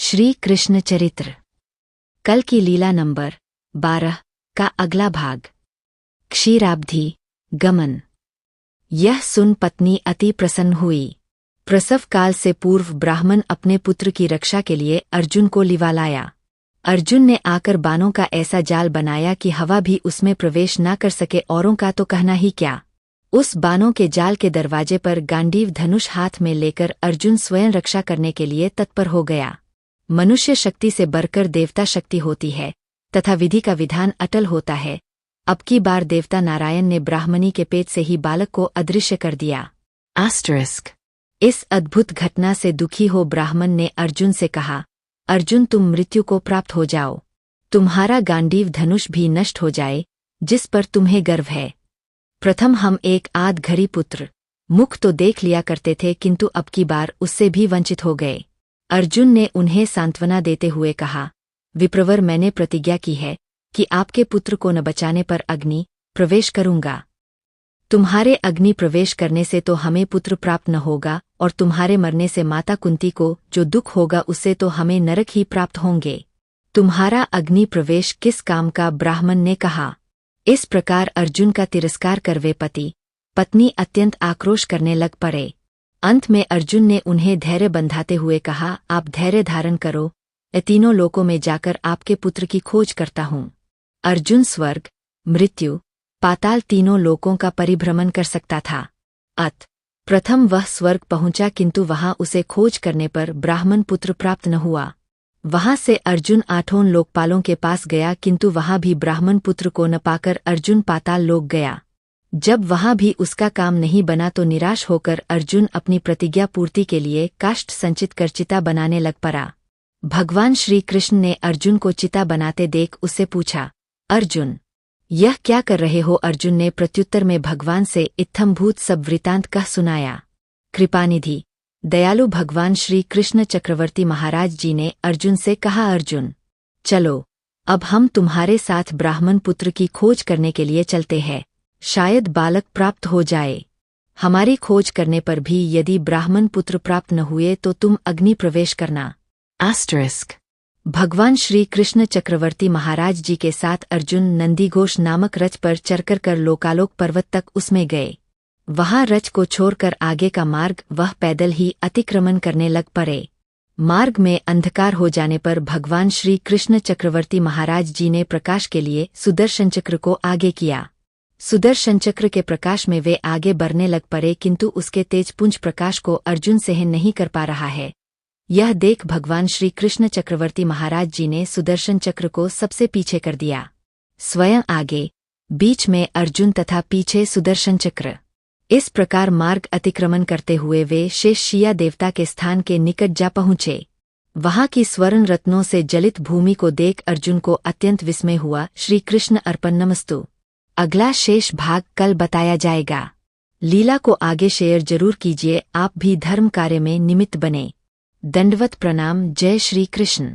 श्री कृष्ण चरित्र कल की लीला नंबर 12 का अगला भाग। क्षीराब्धि गमन। यह सुन पत्नी अति प्रसन्न हुई। प्रसव काल से पूर्व ब्राह्मण अपने पुत्र की रक्षा के लिए अर्जुन को लिवा लाया। अर्जुन ने आकर बाणों का ऐसा जाल बनाया कि हवा भी उसमें प्रवेश न कर सके, औरों का तो कहना ही क्या। उस बाणों के जाल के दरवाजे पर गांडीव धनुष हाथ में लेकर अर्जुन स्वयं रक्षा करने के लिए तत्पर हो गया। मनुष्य शक्ति से बढ़कर देवता शक्ति होती है तथा विधि का विधान अटल होता है। अब की बार देवता नारायण ने ब्राह्मणी के पेट से ही बालक को अदृश्य कर दिया। इस अद्भुत घटना से दुखी हो ब्राह्मण ने अर्जुन से कहा, अर्जुन तुम मृत्यु को प्राप्त हो जाओ, तुम्हारा गांडीव धनुष भी नष्ट हो जाए जिस पर तुम्हें गर्व है। प्रथम हम एक आध घड़ी पुत्र मुख तो देख लिया करते थे, किंतु अब की बार उससे भी वंचित हो गए। अर्जुन ने उन्हें सांत्वना देते हुए कहा, विप्रवर मैंने प्रतिज्ञा की है कि आपके पुत्र को न बचाने पर अग्नि प्रवेश करूंगा। तुम्हारे अग्नि प्रवेश करने से तो हमें पुत्र प्राप्त न होगा, और तुम्हारे मरने से माता कुंती को जो दुख होगा उससे तो हमें नरक ही प्राप्त होंगे। तुम्हारा अग्नि प्रवेश किस काम का? ब्राह्मण ने कहा। इस प्रकार अर्जुन का तिरस्कार कर वे पति पत्नी अत्यंत आक्रोश करने लग पड़े। अंत में अर्जुन ने उन्हें धैर्य बंधाते हुए कहा, आप धैर्य धारण करो, तीनों लोकों में जाकर आपके पुत्र की खोज करता हूँ। अर्जुन स्वर्ग, मृत्यु, पाताल तीनों लोकों का परिभ्रमण कर सकता था। प्रथम वह स्वर्ग पहुंचा, किंतु वहां उसे खोज करने पर ब्राह्मण पुत्र प्राप्त न हुआ। वहां से अर्जुन आठों लोकपालों के पास गया, किंतु वहां भी ब्राह्मण पुत्र को न पाकर अर्जुन पाताल लोक गया। जब वहां भी उसका काम नहीं बना तो निराश होकर अर्जुन अपनी प्रतिज्ञा पूर्ति के लिए काष्ठ संचित कर चिता बनाने लग पड़ा। भगवान श्री कृष्ण ने अर्जुन को चिता बनाते देख उससे पूछा, अर्जुन यह क्या कर रहे हो? अर्जुन ने प्रत्युत्तर में भगवान से इत्थम्भूत सब वृतांत कह सुनाया। कृपानिधि दयालु भगवान श्री कृष्ण चक्रवर्ती महाराज जी ने अर्जुन से कहा, अर्जुन चलो अब हम तुम्हारे साथ ब्राह्मण पुत्र की खोज करने के लिए चलते हैं, शायद बालक प्राप्त हो जाए। हमारी खोज करने पर भी यदि ब्राह्मण पुत्र प्राप्त न हुए तो तुम अग्नि प्रवेश करना। भगवान श्री कृष्ण चक्रवर्ती महाराज जी के साथ अर्जुन नंदीघोष नामक रथ पर चढ़कर लोकालोक पर्वत तक उसमें गए। वहां रथ को छोड़कर आगे का मार्ग वह पैदल ही अतिक्रमण करने लग पड़े। मार्ग में अंधकार हो जाने पर भगवान श्री कृष्ण चक्रवर्ती महाराज जी ने प्रकाश के लिए सुदर्शन चक्र को आगे किया। सुदर्शन चक्र के प्रकाश में वे आगे बढ़ने लग पड़े, किंतु उसके तेजपुंज प्रकाश को अर्जुन सहन नहीं कर पा रहा है। यह देख भगवान श्री कृष्ण चक्रवर्ती महाराज जी ने सुदर्शन चक्र को सबसे पीछे कर दिया। स्वयं आगे, बीच में अर्जुन तथा पीछे सुदर्शन चक्र। इस प्रकार मार्ग अतिक्रमण करते हुए वे शेषशिया देवता के स्थान के निकट जा पहुंचे। वहां की स्वर्ण रत्नों से जलित भूमि को देख अर्जुन को अत्यंत विस्मय हुआ। श्री कृष्ण अर्पणमस्तु। अगला शेष भाग कल बताया जाएगा। लीला को आगे शेयर जरूर कीजिए, आप भी धर्म कार्य में निमित्त बने। दंडवत प्रणाम। जय श्री कृष्ण।